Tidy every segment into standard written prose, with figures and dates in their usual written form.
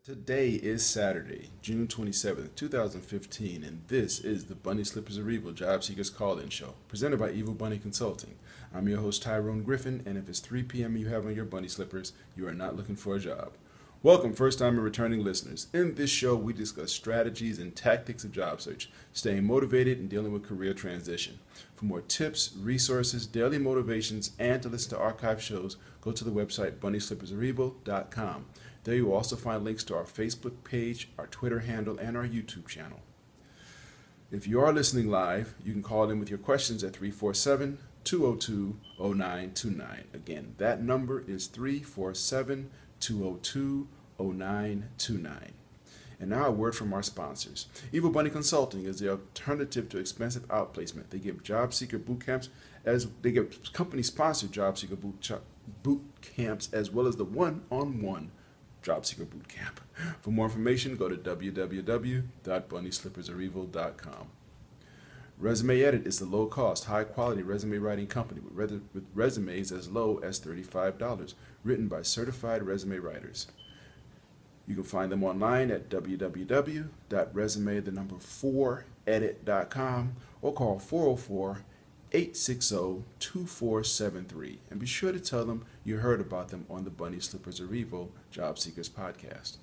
Today is Saturday, June 27th, 2015, and this is the Bunny Slippers of Evil Job Seekers Call-In Show, presented by Evil Bunny Consulting. I'm your host, Tyrone Griffin, and if it's 3 p.m. and you have on your bunny slippers, you are not looking for a job. Welcome, first-time and returning listeners. In this show, we discuss strategies and tactics of job search, staying motivated and dealing with career transition. For more tips, resources, daily motivations, and to listen to archive shows, go to the website bunnyslippersofevil.com. There you will also find links to our Facebook page, our Twitter handle, and our YouTube channel. If you are listening live, you can call in with your questions at 347-202-0929. Again, that number is 347-202-0929. And now a word from our sponsors. Evil Bunny Consulting is the alternative to expensive outplacement. They give job seeker boot camps they give company-sponsored job seeker boot camps as well as the one-on-one Job Seeker Bootcamp. For more information, go to www.bunnyslippersofevil.com. Resume Edit is the low-cost, high-quality resume writing company with resumes as low as $35, written by certified resume writers. You can find them online at www.resume4edit.com or call 404-860-2473, and be sure to tell them you heard about them on the Bunny Slippers of Evil Job Seekers podcast.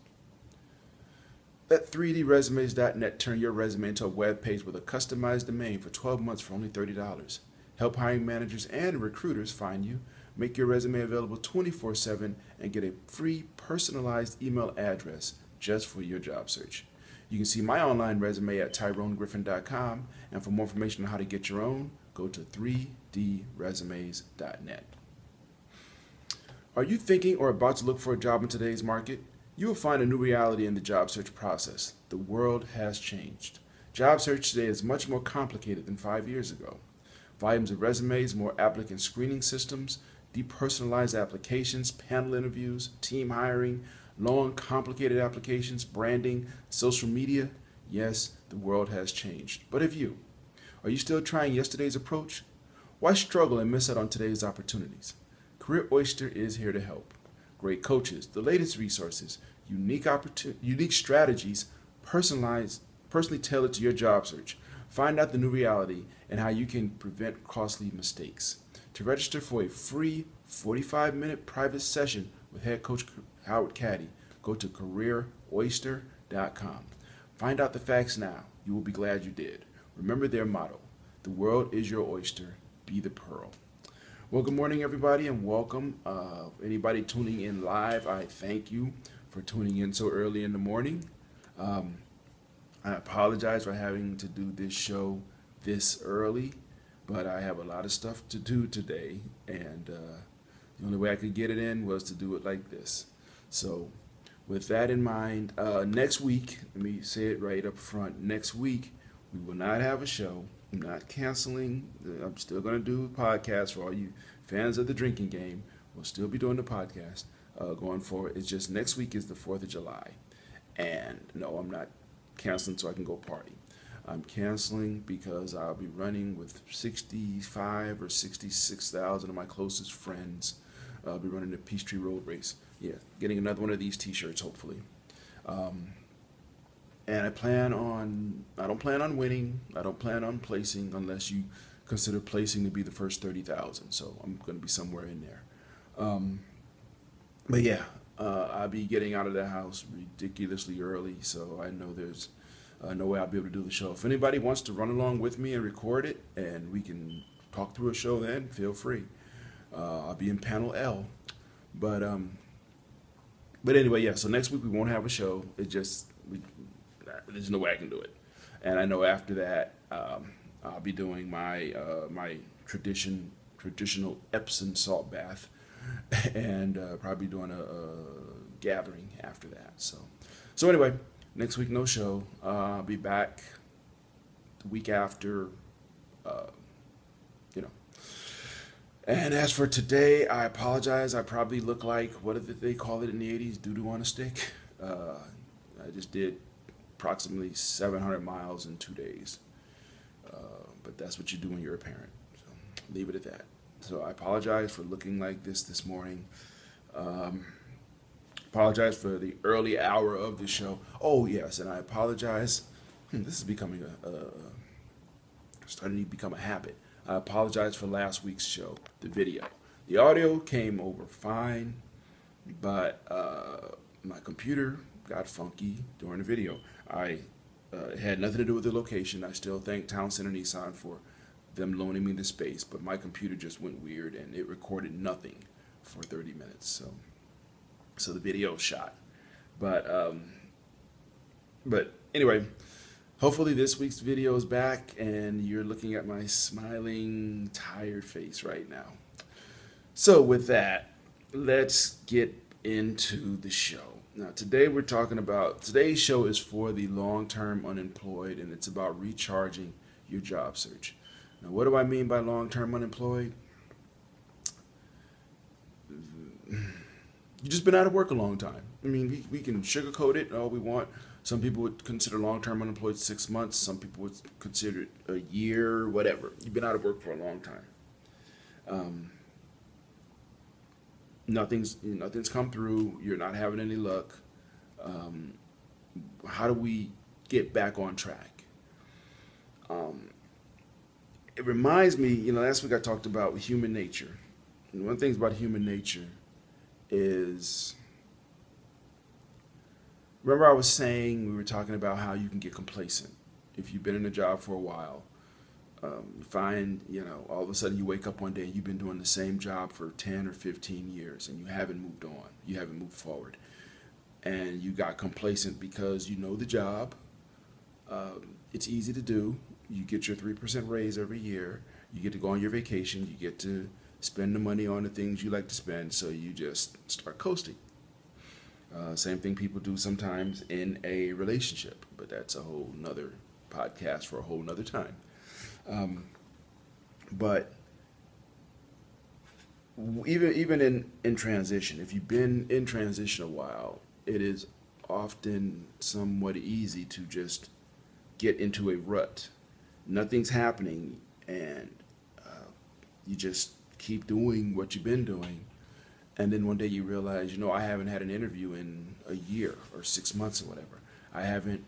Let 3dresumes.net turn your resume into a web page with a customized domain for 12 months for only $30. Help hiring managers and recruiters find you. Make your resume available 24/7 and get a free personalized email address just for your job search. You can see my online resume at tyronegriffin.com, and for more information on how to get your own, go to 3dresumes.net. Are you thinking or about to look for a job in today's market? You will find a new reality in the job search process. The world has changed. Job search today is much more complicated than 5 years ago. Volumes of resumes, more applicant screening systems, depersonalized applications, panel interviews, team hiring, long, complicated applications, branding, social media. Yes, the world has changed. But have you? Are you still trying yesterday's approach? Why struggle and miss out on today's opportunities? Career Oyster is here to help. Great coaches, the latest resources, unique strategies, personally tailored to your job search. Find out the new reality and how you can prevent costly mistakes. To register for a free 45-minute private session with head coach Howard Caddy, go to careeroyster.com. Find out the facts now. You will be glad you did. Remember their motto: the world is your oyster, be the pearl. Well, good morning, everybody, and welcome. Anybody tuning in live, I thank you for tuning in so early in the morning. I apologize for having to do this show this early, but I have a lot of stuff to do today, and the only way I could get it in was to do it like this. So with that in mind, next week, let me say it right up front, next week we will not have a show. I'm not canceling. I'm still going to do a podcast for all you fans of the drinking game. We'll still be doing the podcast going forward. It's just next week is the 4th of July. And no, I'm not canceling so I can go party. I'm canceling because I'll be running with 65 or 66,000 of my closest friends. I'll be running the Peachtree Road Race. Yeah, getting another one of these t-shirts, hopefully. And I don't plan on winning. I don't plan on placing unless you consider placing to be the first 30,000. So I'm going to be somewhere in there. But yeah, I'll be getting out of the house ridiculously early. So I know there's no way I'll be able to do the show. If anybody wants to run along with me and record it and we can talk through a show then, feel free. I'll be in panel L. But anyway, yeah, so next week we won't have a show. There's no way I can do it. And I know after that, I'll be doing my traditional Epsom salt bath, and probably doing a gathering after that. So anyway, next week no show. I'll be back the week after, And as for today, I apologize. I probably look like, what did they call it in the 80s? Doo-doo on a stick. I just did approximately 700 miles in 2 days. But that's what you do when you're a parent. So leave it at that. So I apologize for looking like this morning. Apologize for the early hour of the show. Oh yes, and I apologize. This is becoming starting to become a habit. I apologize for last week's show, the video. The audio came over fine, but my computer got funky during the video. It had nothing to do with the location. I still thank Town Center Nissan for them loaning me the space, but my computer just went weird and it recorded nothing for 30 minutes. So the video shot. But anyway, hopefully this week's video is back and you're looking at my smiling, tired face right now. So with that, let's get into the show. Now today we're talking about, today's show is for the long-term unemployed, and it's about recharging your job search. Now what do I mean by long-term unemployed? You've just been out of work a long time. I mean, we can sugarcoat it all we want. Some people would consider long-term unemployed 6 months. Some people would consider it a year, whatever. You've been out of work for a long time. Nothing's come through. You're not having any luck. How do we get back on track? It reminds me, last week I talked about human nature. And one of the things about human nature is, remember I was saying, we were talking about how you can get complacent. If you've been in a job for a while, you find, all of a sudden you wake up one day and you've been doing the same job for 10 or 15 years and you haven't moved on, you haven't moved forward. And you got complacent because you know the job, it's easy to do, you get your 3% raise every year, you get to go on your vacation, you get to spend the money on the things you like to spend, so you just start coasting. Same thing people do sometimes in a relationship, but that's a whole nother podcast for a whole nother time. But even in transition, if you've been in transition a while, it is often somewhat easy to just get into a rut. Nothing's happening, and you just keep doing what you've been doing, and then one day you realize, I haven't had an interview in a year or 6 months or whatever. I haven't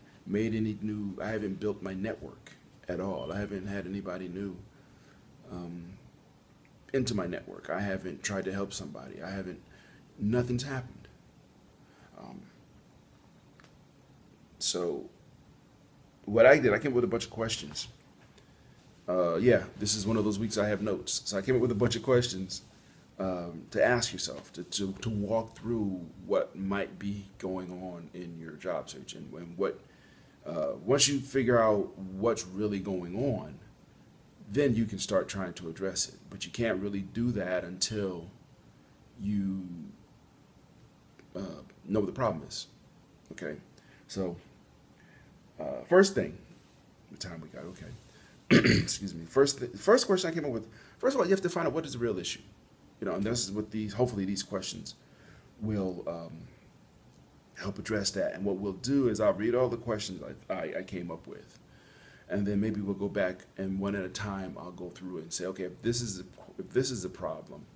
built my network at all. I haven't had anybody new into my network. I haven't tried to help somebody. Nothing's happened. So what I did, I came up with a bunch of questions. This is one of those weeks I have notes. So I came up with a bunch of questions to ask yourself, to walk through what might be going on in your job search, and what once you figure out what's really going on, then you can start trying to address it. But you can't really do that until you know what the problem is. Okay, so first thing, what time we got? Okay, excuse me. First question I came up with. First of all, you have to find out what is the real issue. And this is what hopefully these questions will help address that. And what we'll do is I'll read all the questions I came up with, and then maybe we'll go back and one at a time I'll go through it and say, okay, if this is a problem,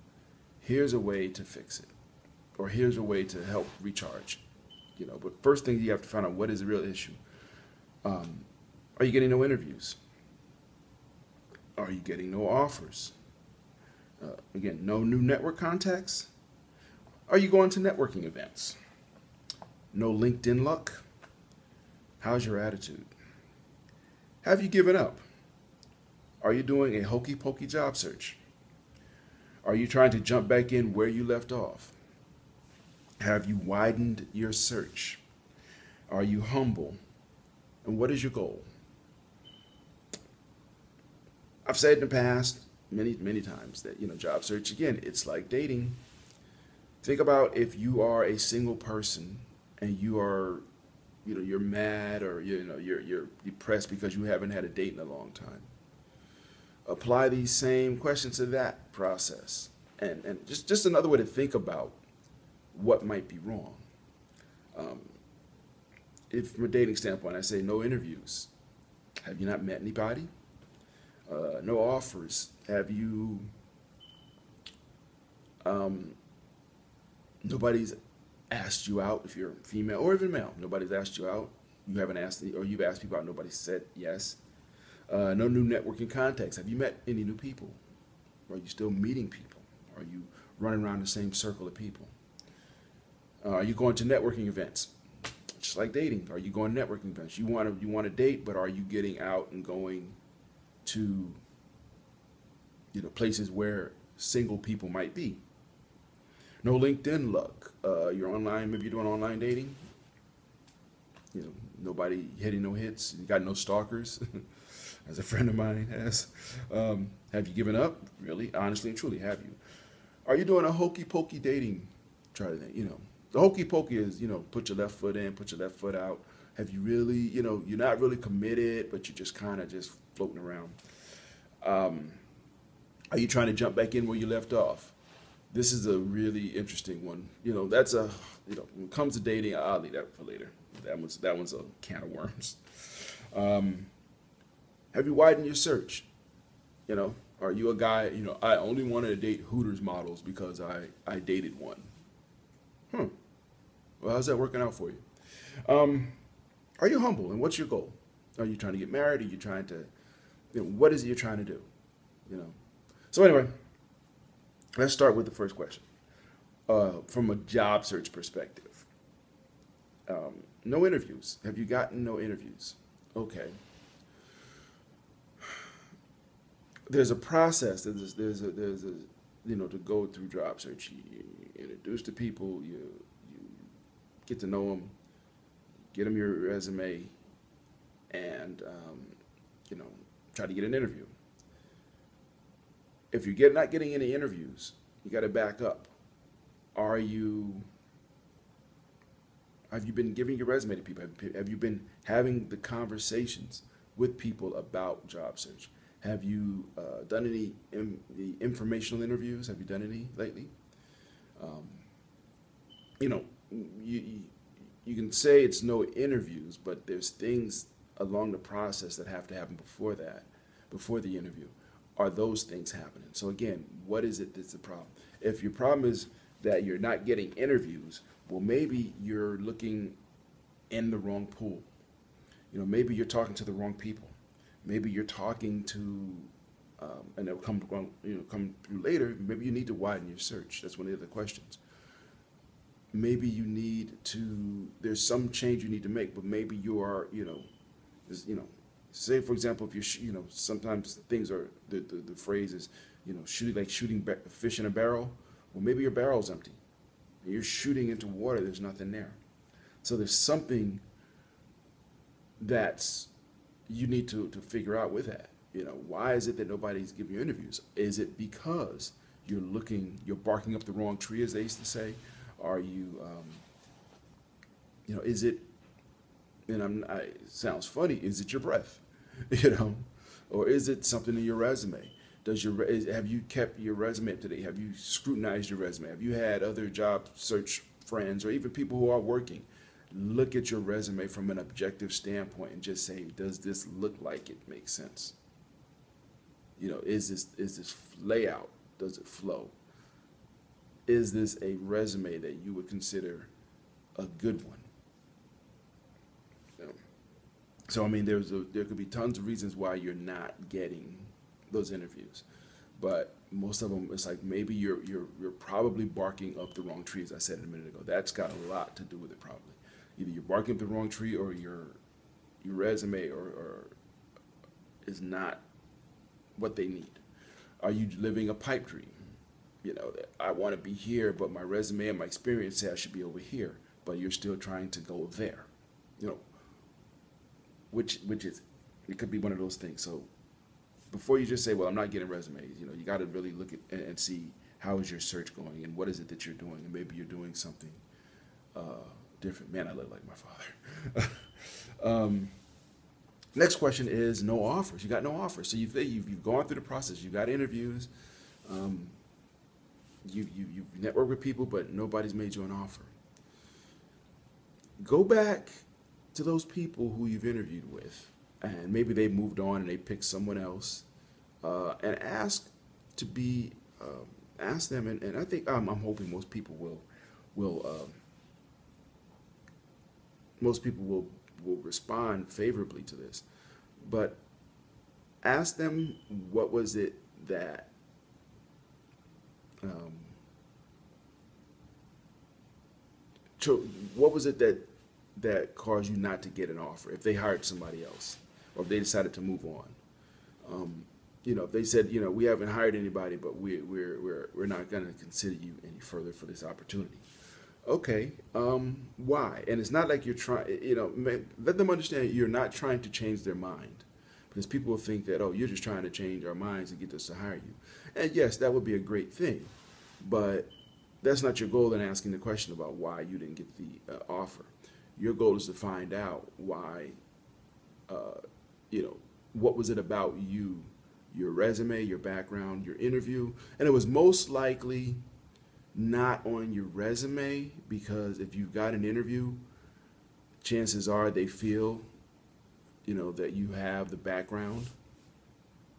here's a way to fix it, or here's a way to help recharge. But first thing, you have to find out what is the real issue. Are you getting no interviews? Are you getting no offers? Again, no new network contacts? Are you going to networking events? No LinkedIn luck? How's your attitude? Have you given up? Are you doing a hokey pokey job search? Are you trying to jump back in where you left off? Have you widened your search? Are you humble? And what is your goal? I've said in the past many times that, job search, again, it's like dating. Think about if you are a single person and you are, you're mad, or, you're depressed because you haven't had a date in a long time. Apply these same questions to that process. And just another way to think about what might be wrong. If from a dating standpoint, I say no interviews. Have you not met anybody? No offers. Have you, nobody's asked you out if you're female or even male. Nobody's asked you out. You haven't asked, or you've asked people out. Nobody said yes. No new networking contacts. Have you met any new people? Are you still meeting people? Are you running around the same circle of people? Are you going to networking events? Just like dating. Are you going to networking events? You want to date, but are you getting out and going to places where single people might be? No LinkedIn luck. You're online. Maybe you're doing online dating. Nobody hitting no hits. You got no stalkers, as a friend of mine has. Have you given up? Really, honestly and truly, have you? Are you doing a hokey pokey dating? Try to think. The hokey pokey is put your left foot in, put your left foot out. Have you really? You're not really committed, but you're just kind of just floating around. Are you trying to jump back in where you left off? This is a really interesting one. That's when it comes to dating, I'll leave that for later. That one's a can of worms. Have you widened your search? Are you a guy, I only wanted to date Hooters models because I dated one. Well, how's that working out for you? Are you humble, and what's your goal? Are you trying to get married? Are you trying to, what is it you're trying to do? So anyway, let's start with the first question. From a job search perspective, no interviews. Have you gotten no interviews? Okay. There's a process. There's a to go through job search. You introduce to people. You get to know them. Get them your resume, and try to get an interview. If you're not getting any interviews, you got to back up. Have you been giving your resume to people? Have you been having the conversations with people about job search? Have you done any the informational interviews? Have you done any lately? You can say it's no interviews, but there's things along the process that have to happen before the interview. Are those things happening? So again, what is it that's the problem? If your problem is that you're not getting interviews, well, maybe you're looking in the wrong pool. Maybe you're talking to the wrong people. Maybe you're talking to, and it'll come through later. Maybe you need to widen your search. That's one of the other questions. Maybe you need to. There's some change you need to make, but maybe you are, say for example, if you're, sometimes things are the phrase is, shooting fish in a barrel. Well, maybe your barrel's empty. You're shooting into water. There's nothing there. So there's something that's you need to figure out with that. Why is it that nobody's giving you interviews? Is it because you're barking up the wrong tree, as they used to say? Are you, is it, and it sounds funny, is it your breath? Or is it something in your resume? Have you kept your resume up to date? Have you scrutinized your resume? Have you had other job search friends or even people who are working look at your resume from an objective standpoint and just say, does this look like it makes sense? Is this layout? Does it flow? Is this a resume that you would consider a good one? So there could be tons of reasons why you're not getting those interviews, but most of them, it's like maybe you're probably barking up the wrong tree, as I said a minute ago. That's got a lot to do with it, probably. Either you're barking up the wrong tree, or your resume or is not what they need. Are you living a pipe dream? That I want to be here, but my resume and my experience say I should be over here, but you're still trying to go there. Which is, it could be one of those things. So before you just say, well, I'm not getting resumes, you got to really look at and see how is your search going and what is it that you're doing, and maybe you're doing something different. Man, I look like my father. Next question is no offers. You got no offers. So you've gone through the process. You've got interviews. You've networked with people, but nobody's made you an offer. Go back to those people who you've interviewed with, and maybe they moved on and they picked someone else, and ask them. And I think I'm hoping most people will most people will respond favorably to this, but ask them what was it that um, what was it that caused you not to get an offer if they hired somebody else or if they decided to move on. If they said, we haven't hired anybody, but we're not going to consider you any further for this opportunity. Okay, why? And it's not like you're trying, let them understand you're not trying to change their mind, because people will think that, oh, you're just trying to change our minds and get us to hire you. And yes, that would be a great thing, but that's not your goal in asking the question about why you didn't get the offer. Your goal is to find out why, what was it about you, your resume, your background, your interview, and it was most likely not on your resume, because if you've got an interview, chances are they feel, that you have the background,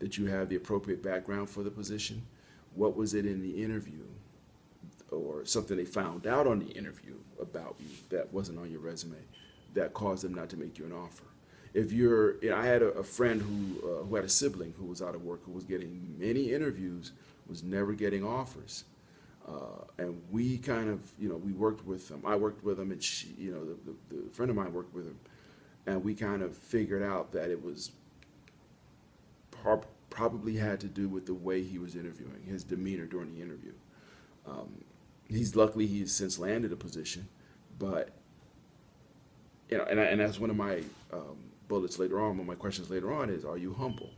that you have the appropriate background for the position. What was it in the interview or something they found out on the interview about you that wasn't on your resume that caused them not to make you an offer? I had a friend who had a sibling who was out of work, who was getting many interviews, was never getting offers. And we kind of, we worked with them. I worked with him, and she, the friend of mine worked with him, and we kind of figured out that it was probably had to do with the way he was interviewing, his demeanor during the interview. Luckily he's since landed a position, but and that's one of my bullets later on. One of my questions later on is, are you humble?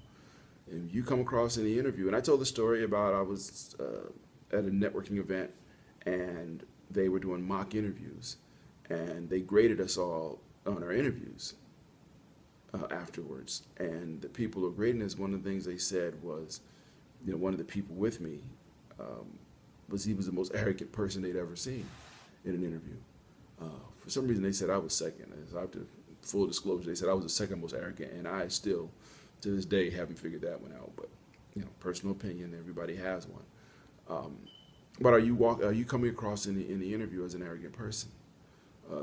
And you come across in the interview, and I told the story about I was at a networking event, and they were doing mock interviews, and they graded us all on our interviews afterwards. And the people who were grading us, one of the things they said was, one of the people with me was he was the most arrogant person they'd ever seen in an interview. For some reason, they said I was second. I have to, full disclosure, they said I was the second most arrogant, and I still, to this day, haven't figured that one out. But personal opinion, everybody has one. But are you coming across in the interview as an arrogant person?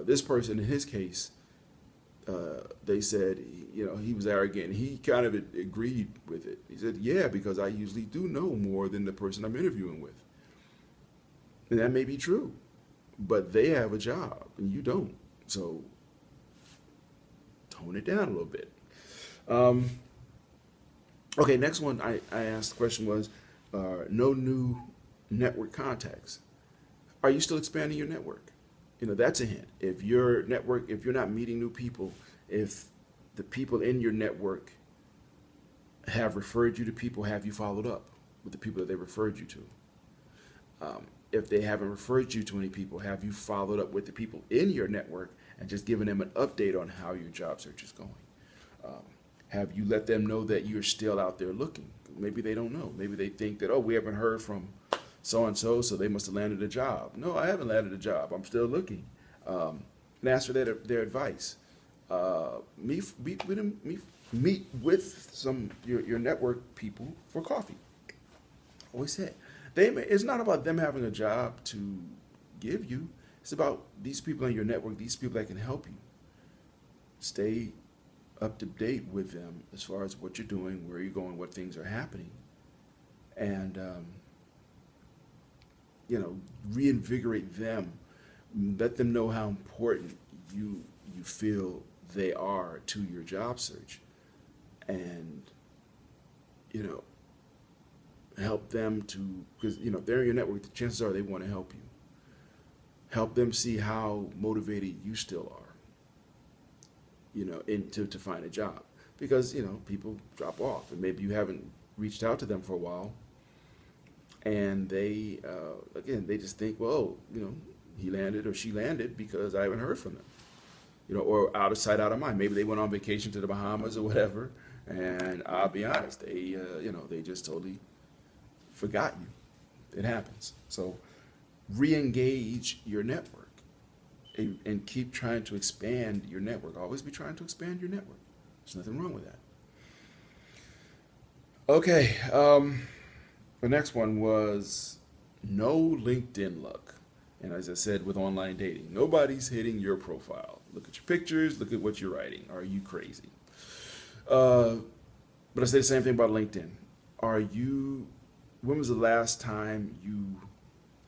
This person, in his case, they said, he was arrogant, and he kind of agreed with it. He said, yeah, because I usually do know more than the person I'm interviewing with. And that may be true, but they have a job and you don't. So tone it down a little bit. Okay, next one I asked the question was, no new network contacts. Are you still expanding your network? That's a hint. If you're not meeting new people, if the people in your network have referred you to people, have you followed up with the people that they referred you to? If they haven't referred you to any people, have you followed up with the people in your network and just given them an update on how your job search is going? Have you let them know that you're still out there looking? Maybe they don't know. Maybe they think that, oh, we haven't heard from so-and-so, so they must have landed a job. No, I haven't landed a job. I'm still looking. And ask for their advice. Meet with some your network people for coffee. Always said. It's not about them having a job to give you. It's about these people in your network, these people that can help you. Stay up to date with them as far as what you're doing, where you're going, what things are happening. And, reinvigorate them. Let them know how important you feel they are to your job search. And, help them to, because, if they're in your network, the chances are they want to help you. Help them see how motivated you still are, to find a job. Because, people drop off, and maybe you haven't reached out to them for a while, and they, again, they just think, well, he landed or she landed because I haven't heard from them, or out of sight, out of mind. Maybe they went on vacation to the Bahamas or whatever, and I'll be honest, they, they just totally forgot you. It happens. So re-engage your network and keep trying to expand your network. Always be trying to expand your network. There's nothing wrong with that. Okay, the next one was no LinkedIn luck. And as I said with online dating, nobody's hitting your profile. Look at your pictures, look at what you're writing. Are you crazy? Uh, but I say the same thing about LinkedIn. When was the last time you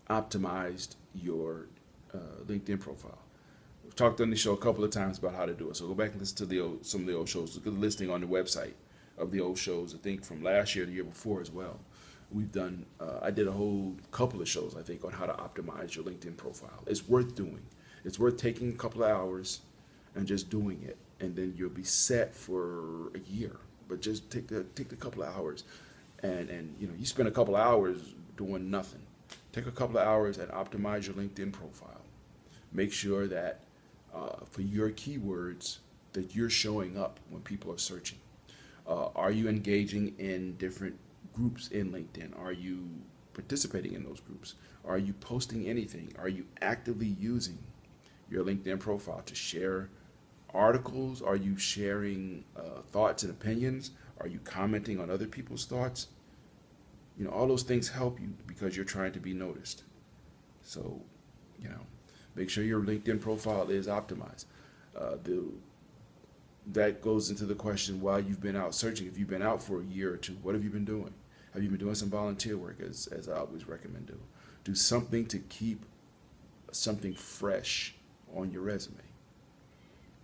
optimized your LinkedIn profile? We've talked on the show a couple of times about how to do it. So go back and listen to some of the old shows. Look at the listing on the website of the old shows, I think from last year, the year before as well. We've done, I did a whole couple of shows, I think, on how to optimize your LinkedIn profile. It's worth doing. It's worth taking a couple of hours and just doing it. And then you'll be set for a year. But just take the couple of hours. And you spend a couple of hours doing nothing. Take a couple of hours and optimize your LinkedIn profile. Make sure that for your keywords that you're showing up when people are searching. Are you engaging in different groups in LinkedIn? Are you participating in those groups? Are you posting anything? Are you actively using your LinkedIn profile to share articles? Are you sharing thoughts and opinions? Are you commenting on other people's thoughts? All those things help you because you're trying to be noticed. So, make sure your LinkedIn profile is optimized. That goes into the question while you've been out searching. If you've been out for a year or two, what have you been doing? Have you been doing some volunteer work, as I always recommend do? Do something to keep something fresh on your resume,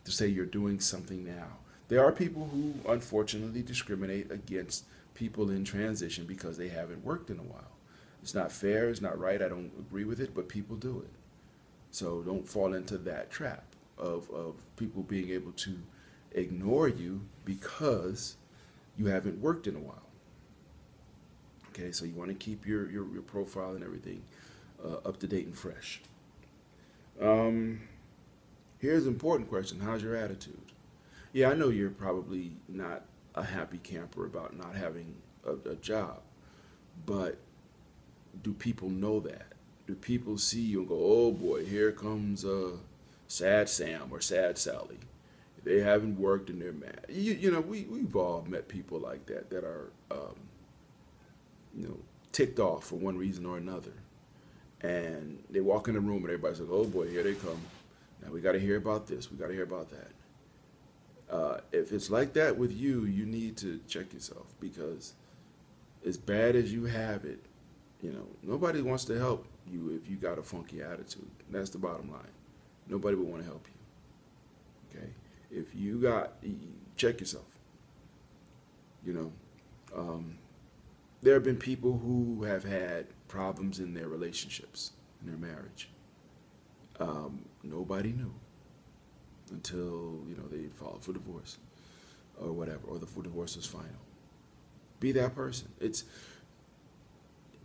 to say you're doing something now. There are people who unfortunately discriminate against people in transition because they haven't worked in a while. It's not fair, it's not right, I don't agree with it, but people do it. So don't fall into that trap of people being able to ignore you because you haven't worked in a while. Okay, so you want to keep your profile and everything up to date and fresh. Here's an important question. How's your attitude? Yeah, I know you're probably not a happy camper about not having a job, but do people know that? Do people see you and go, oh boy, here comes Sad Sam or Sad Sally? They haven't worked and they're mad. We've all met people like that are, ticked off for one reason or another. And they walk in the room and everybody's like, oh boy, here they come. Now we got to hear about this. We got to hear about that. If it's like that with you, you need to check yourself, because as bad as you have it, nobody wants to help you if you got a funky attitude. That's the bottom line. Nobody would want to help you. Okay? If check yourself. There have been people who have had problems in their relationships, in their marriage. Nobody knew until, they filed for divorce or whatever, or the divorce was final. Be that person.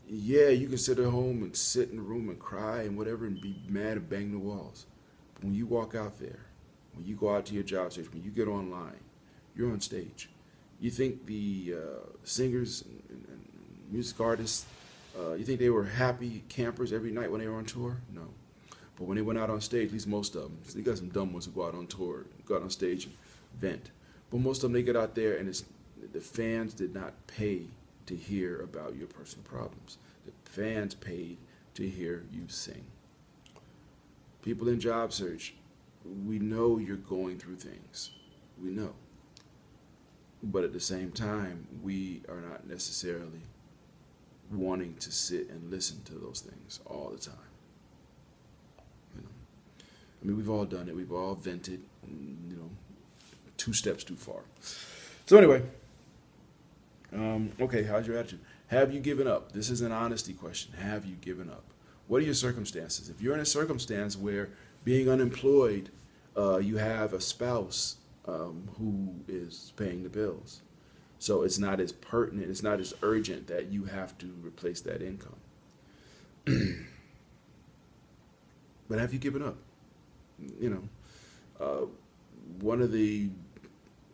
You can sit at home and sit in the room and cry and whatever and be mad and bang the walls. But when you walk out there, when you go out to your job search, when you get online, you're on stage. You think the singers and music artists, you think they were happy campers every night when they were on tour? No. But when they went out on stage, at least most of them, so you got some dumb ones who go out on tour, go out on stage and vent. But most of them, they get out there and the fans did not pay to hear about your personal problems. The fans paid to hear you sing. People in job search, we know you're going through things. We know. But at the same time, we are not necessarily wanting to sit and listen to those things all the time. We've all done it. We've all vented, 2 steps too far. So anyway, okay, how's your attitude? Have you given up? This is an honesty question. Have you given up? What are your circumstances? If you're in a circumstance where being unemployed, you have a spouse who is paying the bills, so it's not as pertinent, it's not as urgent that you have to replace that income. But have you given up? One of the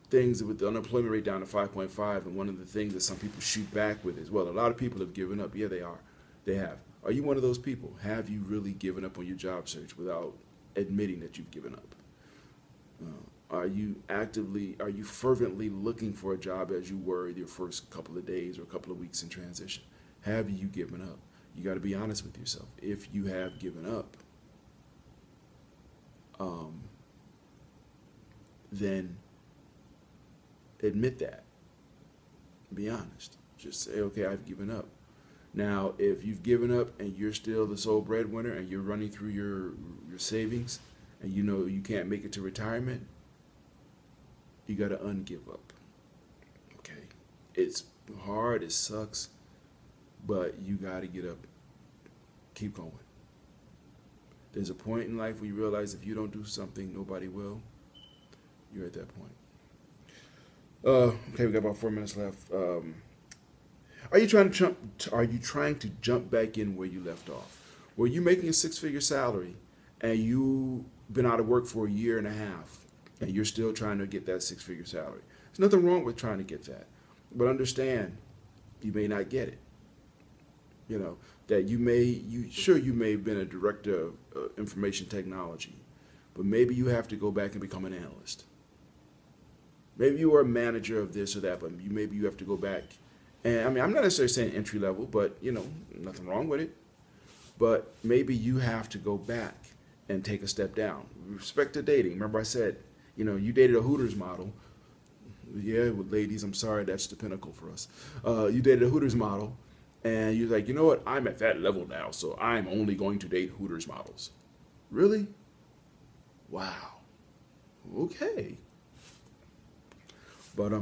things with the unemployment rate down to 5.5, and one of the things that some people shoot back with is, well, a lot of people have given up. Yeah, they are. They have. Are you one of those people? Have you really given up on your job search without admitting that you've given up? Are you fervently looking for a job as you were your first couple of days or a couple of weeks in transition? Have you given up? You got to be honest with yourself. If you have given up, then admit that. Be honest. Just say, okay, I've given up. Now, if you've given up and you're still the sole breadwinner and you're running through your savings and you know you can't make it to retirement, you got to ungive up. Okay? It's hard, it sucks, but you got to get up. Keep going. There's a point in life where you realize if you don't do something, nobody will. You're at that point. Okay, we got about 4 minutes left. Are you trying to jump back in where you left off? Were you making a six-figure salary and you've been out of work for a year and a half and you're still trying to get that six-figure salary? There's nothing wrong with trying to get that, but understand you may not get it. You know that you may have been a director of information technology, but maybe you have to go back and become an analyst. Maybe you were a manager of this or that, but maybe you have to go back. And I mean, I'm not necessarily saying entry level, but you know, nothing wrong with it. But maybe you have to go back and take a step down. With respect to dating, remember I said, you know, you dated a Hooters model. Yeah, well, ladies, I'm sorry, that's the pinnacle for us. You dated a Hooters model, and you're like, you know what? I'm at that level now, so I'm only going to date Hooters models. Really? Wow. Okay. But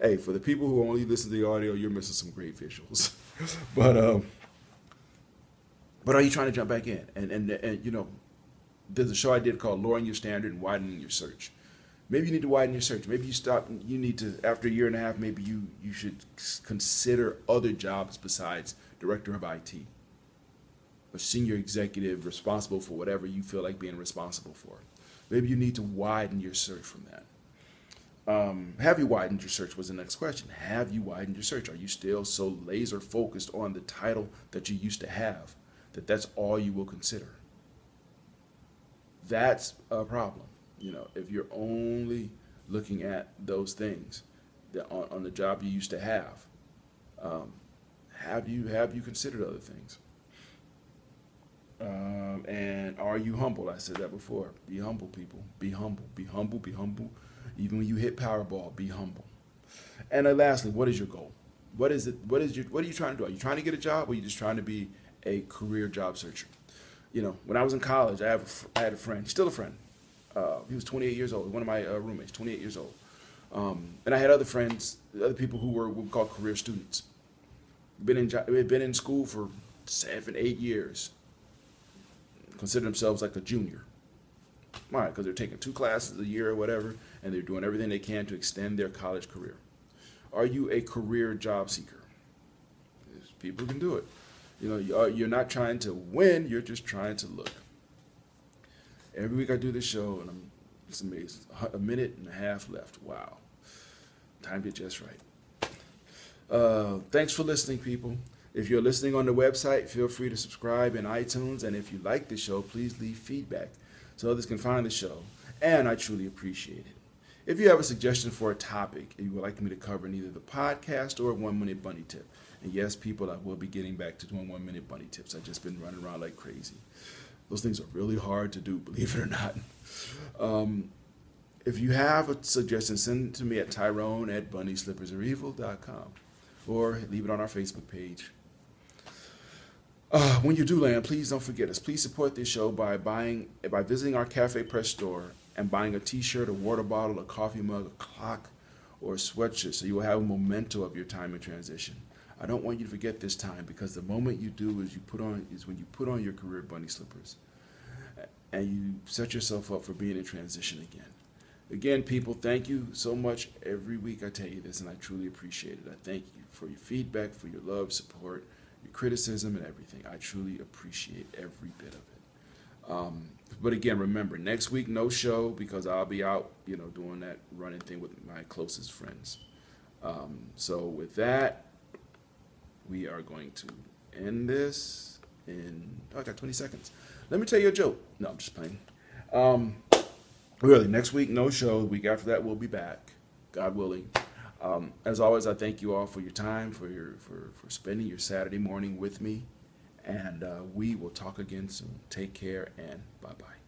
hey, for the people who only listen to the audio, you're missing some great visuals. but are you trying to jump back in? And you know, there's a show I did called Lowering Your Standard and Widening Your Search. Maybe you need to widen your search. Maybe you need to, after a year and a half, maybe you should consider other jobs besides director of IT, a senior executive responsible for whatever you feel like being responsible for. Maybe you need to widen your search from that. Have you widened your search was the next question. Have you widened your search? Are you still so laser focused on the title that you used to have that that's all you will consider? That's a problem. You know, if you're only looking at those things that on the job you used to have you considered other things? And are you humble? I said that before. Be humble, people. Be humble. Be humble. Be humble. Even when you hit Powerball, be humble. And then lastly, what is your goal? What is it? What are you trying to do? Are you trying to get a job, or are you just trying to be a career job searcher? You know, when I was in college, I had a friend, still a friend. He was 28 years old. One of my roommates, 28 years old. And I had other friends, other people who were what we call career students. Had been in school for 7, 8 years. Consider themselves like a junior. Why? Because they're taking 2 classes a year or whatever, and they're doing everything they can to extend their college career. Are you a career job seeker? People can do it. You know, you're not trying to win, you're just trying to look. Every week I do this show, and I'm just amazed. A minute and a half left. Wow. Timed it just right. Thanks for listening, people. If you're listening on the website, feel free to subscribe in iTunes, and if you like the show, please leave feedback so others can find the show, and I truly appreciate it. If you have a suggestion for a topic you would like me to cover in either the podcast or a 1-minute bunny tip, and yes, people, I will be getting back to doing 1-minute bunny tips. I've just been running around like crazy. Those things are really hard to do, believe it or not. If you have a suggestion, send it to me at Tyrone@bunnyslippersareevil.com or leave it on our Facebook page. When you do land, please don't forget us. Please support this show by visiting our Cafe Press store and buying a t-shirt, a water bottle, a coffee mug, a clock, or a sweatshirt so you will have a memento of your time in transition. I don't want you to forget this time, because the moment you do is when you put on your career bunny slippers and you set yourself up for being in transition again. Again, people, thank you so much. Every week I tell you this, and I truly appreciate it. I thank you for your feedback, for your love, support, your criticism, and everything. I truly appreciate every bit of it. But again, remember, next week, no show, because I'll be out, doing that running thing with my closest friends. So with that, we are going to end this in, I got 20 seconds. Let me tell you a joke. No, I'm just playing. Really, next week, no show. The week after that, we'll be back, God willing. As always, I thank you all for your time, for spending your Saturday morning with me. And we will talk again soon. Take care, and bye-bye.